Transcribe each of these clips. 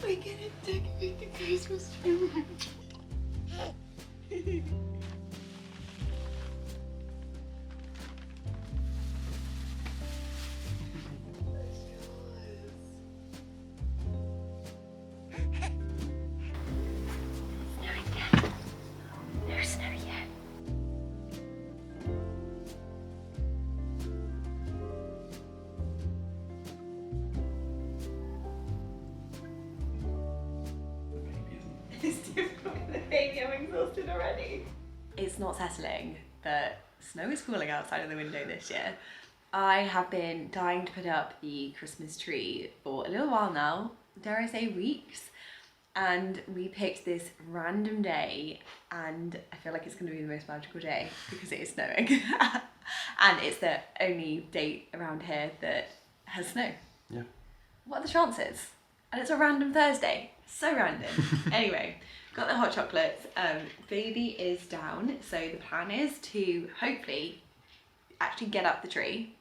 We're gonna decorate the Christmas tree. Baby, I'm exhausted already. It's not settling that snow is falling outside of the window this year. I have been dying to put up the Christmas tree for a little while now, dare I say weeks, and we picked this random day and I feel like it's going to be the most magical day because it is snowing and it's the only date around here that has snow. Yeah. What are the chances? And it's a random Thursday. So random. Anyway, got the hot chocolates. Baby is down, so the plan is to hopefully actually get up the tree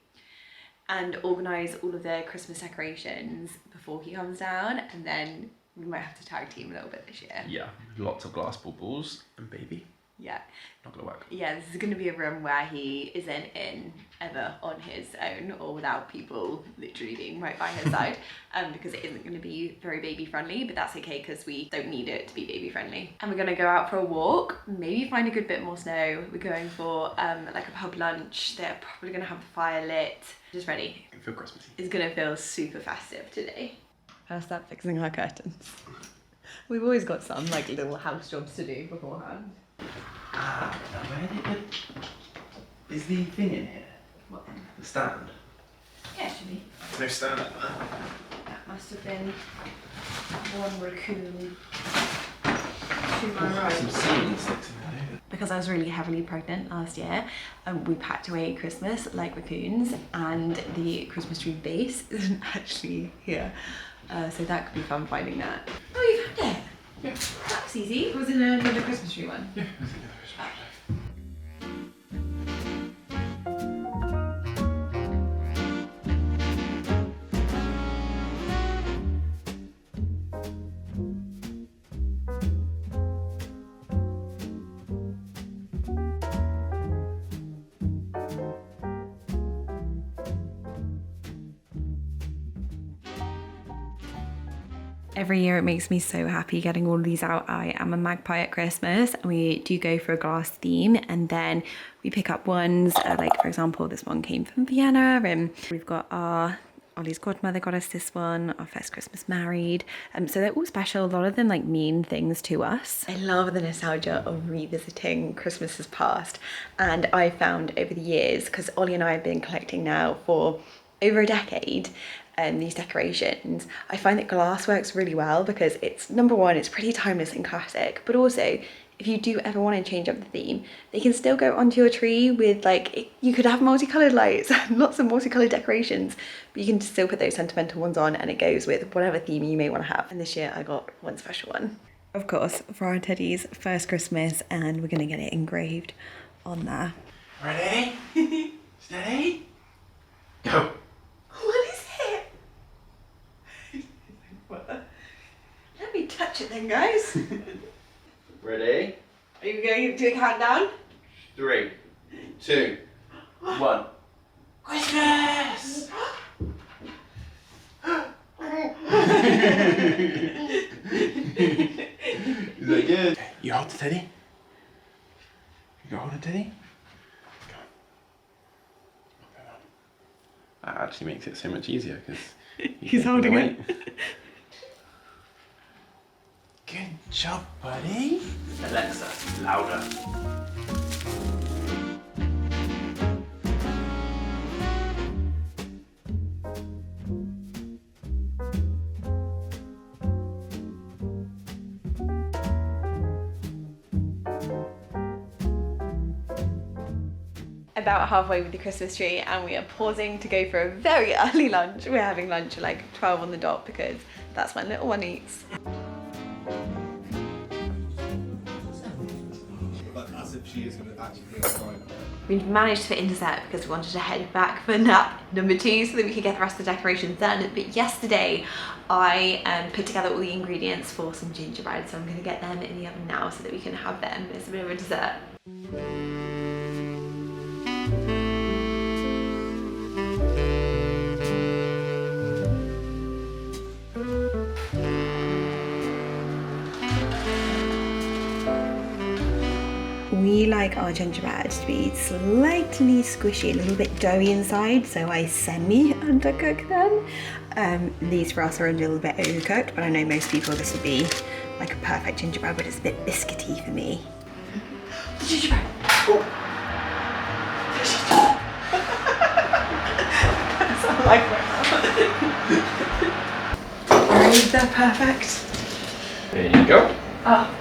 and organise all of the Christmas decorations before he comes down, and then we might have to tag team a little bit this year. Yeah, lots of glass baubles and baby. Yeah. Not gonna work. Yeah, this is going to be a room where he isn't in ever on his own or without people literally being right by his side, because it isn't going to be very baby friendly, but that's okay because we don't need it to be baby friendly. And we're going to go out for a walk, maybe find a good bit more snow. We're going for like a pub lunch. They're probably going to have the fire lit. Just ready. I feel Christmassy. It's going to feel super festive today. First up, fixing our curtains. We've always got some like little house jobs to do beforehand. Ah, where did the... Is the thing in here? What then? The stand? Yeah, it should be. There's no stand up there. That must have been one raccoon to my right. Some ceiling sticks in there, David. Because I was really heavily pregnant last year, we packed away Christmas like raccoons, and the Christmas tree base isn't actually here. So that could be fun finding that. Oh, you found it? Yeah. That was easy. It was in another Christmas tree one. Yeah, I think that was Every year it makes me so happy getting all of these out. I am a magpie at Christmas, and we do go for a glass theme, and then we pick up ones, like for example this one came from Vienna, and we've got Ollie's godmother got us this one, our first Christmas married. So they're all special, a lot of them like mean things to us. I love the nostalgia of revisiting Christmases past, and I found over the years, because Ollie and I have been collecting now for over a decade, these decorations, I find that glass works really well because it's, number one, it's pretty timeless and classic, but also if you do ever want to change up the theme, they can still go onto your tree with like, you could have multicolored lights, lots of multicolored decorations, but you can still put those sentimental ones on and it goes with whatever theme you may want to have. And this year I got one special one. Of course, for our Teddy's first Christmas, and we're gonna get it engraved on there. Ready? Steady? Go! What is it? Let me touch it then, guys. Ready? Are you going to do a countdown? 3, 2, 1. Christmas! Is that good? You hold the teddy. You got hold the teddy? Go on. That actually makes it so much easier because He's holding it. Good job, buddy. Alexa, louder. About halfway with the Christmas tree, and we are pausing to go for a very early lunch. We're having lunch at like 12 on the dot because that's when little one eats. But as if she is going to actually be outside. We've managed to fit in dessert because we wanted to head back for nap number 2 so that we could get the rest of the decorations done. But yesterday I put together all the ingredients for some gingerbread, so I'm going to get them in the oven now so that we can have them as a bit of a dessert. We like our gingerbread to be slightly squishy, a little bit doughy inside, so I semi-undercook them. These for us are a little bit overcooked, but I know most people this would be like a perfect gingerbread, but it's a bit biscuity for me. Gingerbread! Oh. That's not like they're perfect. There you go. Oh,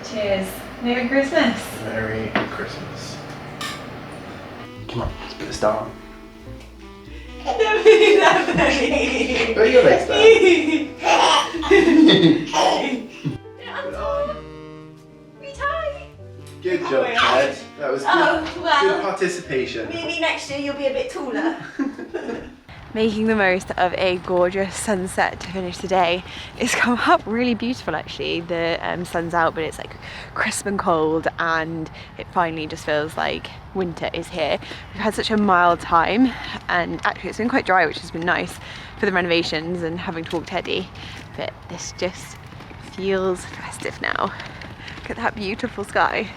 cheers. Merry Christmas. Merry Christmas. Come on, let's put a star on. Put your legs down. Good job, Ted. That was good participation. Maybe next year you'll be a bit taller. Making the most of a gorgeous sunset to finish the day. It's come up really beautiful actually. The sun's out, but it's like crisp and cold, and it finally just feels like winter is here. We've had such a mild time, and actually it's been quite dry, which has been nice for the renovations and having to walk Teddy, but this just feels festive now. Look at that beautiful sky.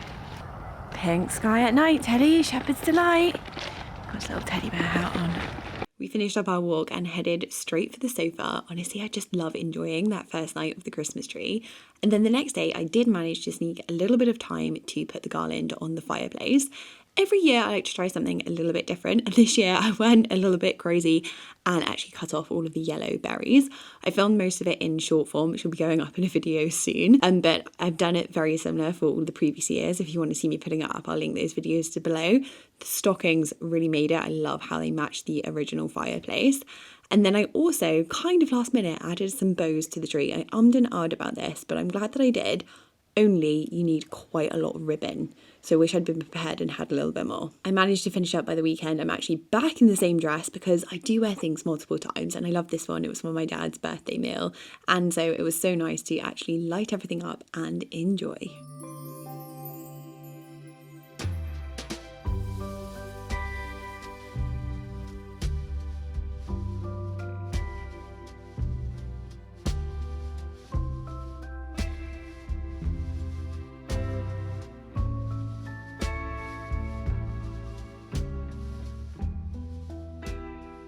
Pink sky at night, Teddy, shepherd's delight. Got his little teddy bear hat on. We finished up our walk and headed straight for the sofa. Honestly, I just love enjoying that first night of the Christmas tree. And then the next day, I did manage to sneak a little bit of time to put the garland on the fireplace. Every year, I like to try something a little bit different. And this year, I went a little bit crazy and actually cut off all of the yellow berries. I filmed most of it in short form, which will be going up in a video soon. But I've done it very similar for all the previous years. If you want to see me putting it up, I'll link those videos to below. The stockings really made it. I love how they match the original fireplace. And then I also, kind of last minute, added some bows to the tree. I ummed and ahed about this, but I'm glad that I did. Only you need quite a lot of ribbon. So I wish I'd been prepared and had a little bit more. I managed to finish up by the weekend. I'm actually back in the same dress because I do wear things multiple times, and I love this one. It was from my dad's birthday meal. And so it was so nice to actually light everything up and enjoy.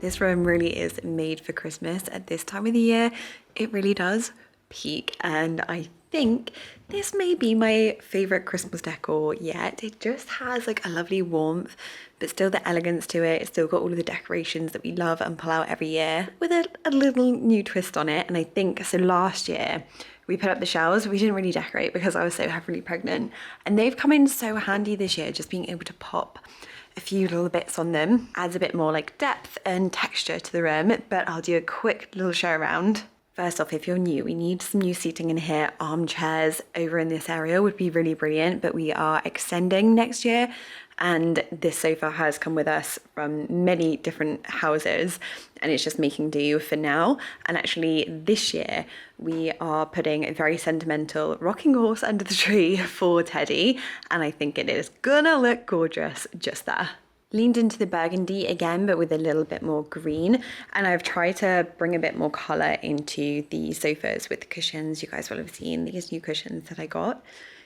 This room really is made for Christmas at this time of the year. It really does peak, and I think this may be my favourite Christmas decor yet. It just has like a lovely warmth, but still the elegance to it. It's still got all of the decorations that we love and pull out every year with a little new twist on it. And I think, so last year, we put up the shelves. We didn't really decorate because I was so heavily pregnant, and they've come in so handy this year, just being able to pop a few little bits on them adds a bit more like depth and texture to the room. But I'll do a quick little show around. First off, if you're new, we need some new seating in here. Armchairs over in this area would be really brilliant, but we are extending next year, and this sofa has come with us from many different houses, and it's just making do for now. And actually this year we are putting a very sentimental rocking horse under the tree for Teddy, and I think it is gonna look gorgeous just there. Leaned into the burgundy again, but with a little bit more green, and I've tried to bring a bit more colour into the sofas with the cushions. You guys will have seen these new cushions that I got.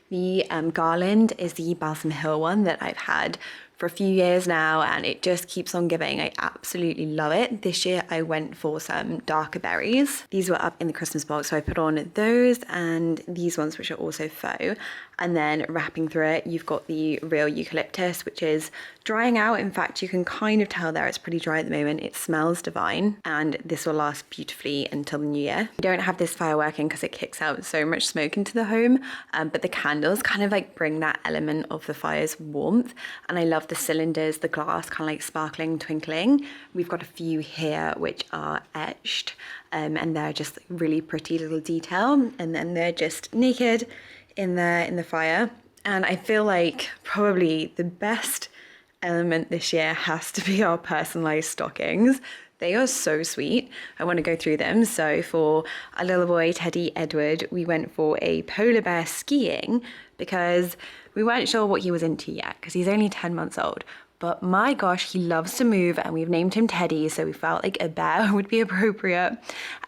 The Garland is the Balsam Hill one that I've had for a few years now, and it just keeps on giving. I absolutely love it. This year I went for some darker berries. These were up in the Christmas box, so I put on those and these ones, which are also faux. And then wrapping through it, you've got the real eucalyptus, which is drying out. In fact, you can kind of tell there it's pretty dry at the moment. It smells divine, and this will last beautifully until the new year. We don't have this fire working because it kicks out so much smoke into the home, but the candles kind of like bring that element of the fire's warmth. And I love the cylinders, the glass kind of like sparkling, twinkling. We've got a few here which are etched, and they're just really pretty little detail. And then they're just naked in the fire. And I feel like probably the best element this year has to be our personalized stockings. They are so sweet. I want to go through them. So for our little boy, Teddy Edward, we went for a polar bear skiing because we weren't sure what he was into yet because he's only 10 months old. But my gosh, he loves to move and we've named him Teddy, so we felt like a bear would be appropriate.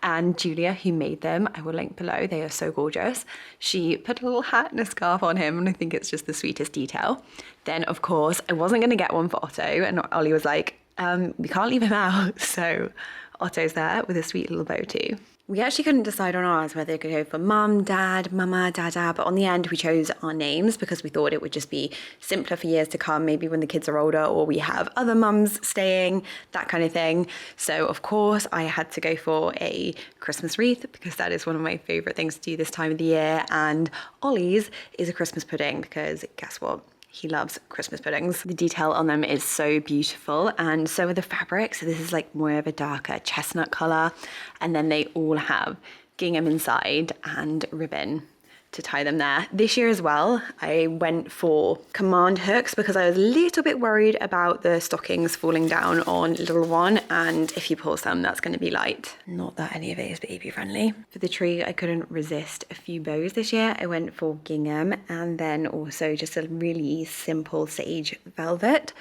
And Julia, who made them, I will link below, they are so gorgeous. She put a little hat and a scarf on him and I think it's just the sweetest detail. Then of course, I wasn't gonna get one for Otto and Ollie was like, we can't leave him out. So Otto's there with a sweet little bow too. We actually couldn't decide on ours whether it could go for mum, dad, mama, dada, but on the end we chose our names because we thought it would just be simpler for years to come, maybe when the kids are older or we have other mums staying, that kind of thing. So of course I had to go for a Christmas wreath because that is one of my favourite things to do this time of the year, and Ollie's is a Christmas pudding because guess what? He loves Christmas puddings. The detail on them is so beautiful, and so are the fabrics. So this is like more of a darker chestnut color, and then they all have gingham inside and ribbon to tie them there. This year as well, I went for command hooks because I was a little bit worried about the stockings falling down on little one, and if he pulls them, that's going to be light. Not that any of it is baby friendly. For the tree, I couldn't resist a few bows this year. I went for gingham and then also just a really simple sage velvet.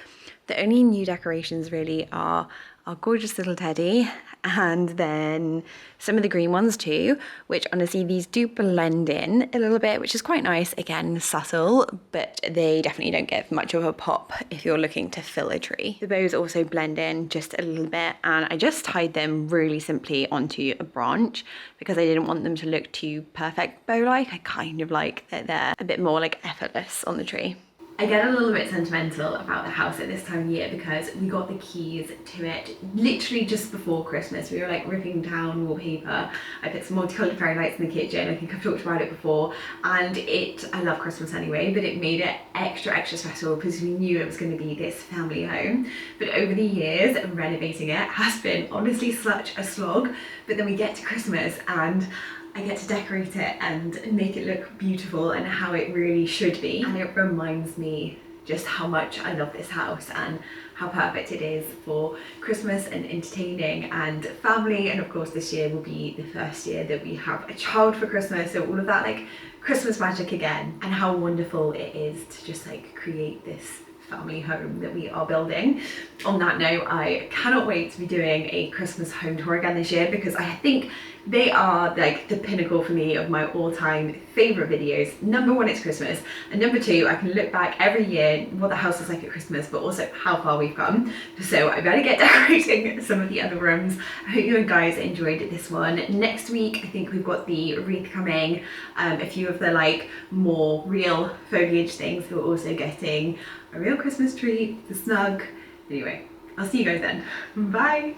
The only new decorations really are our gorgeous little Teddy and then some of the green ones too, which honestly these do blend in a little bit, which is quite nice. Again, subtle, but they definitely don't give much of a pop if you're looking to fill a tree. The bows also blend in just a little bit, and I just tied them really simply onto a branch because I didn't want them to look too perfect bow-like. I kind of like that they're a bit more like effortless on the tree. I get a little bit sentimental about the house at this time of year because we got the keys to it literally just before Christmas. We were like ripping down wallpaper. I put some multicolored fairy lights in the kitchen. I think I've talked about it before, and I love Christmas anyway, but it made it extra special because we knew it was going to be this family home. But over the years, renovating it has been honestly such a slog. But then we get to Christmas and I get to decorate it and make it look beautiful and how it really should be. And it reminds me just how much I love this house and how perfect it is for Christmas and entertaining and family. And of course this year will be the first year that we have a child for Christmas, so all of that like Christmas magic again, and how wonderful it is to just like create this family home that we are building. On that note, I cannot wait to be doing a Christmas home tour again this year because I think they are like the pinnacle for me of my all-time favorite videos. Number one, it's Christmas, and number two, I can look back every year what the house is like at Christmas, but also how far we've come. So I better get decorating some of the other rooms. I hope you guys enjoyed this one. Next week, I think we've got the wreath coming, a few of the like more real foliage things. We're also getting a real Christmas tree, the snug. Anyway, I'll see you guys then. Bye.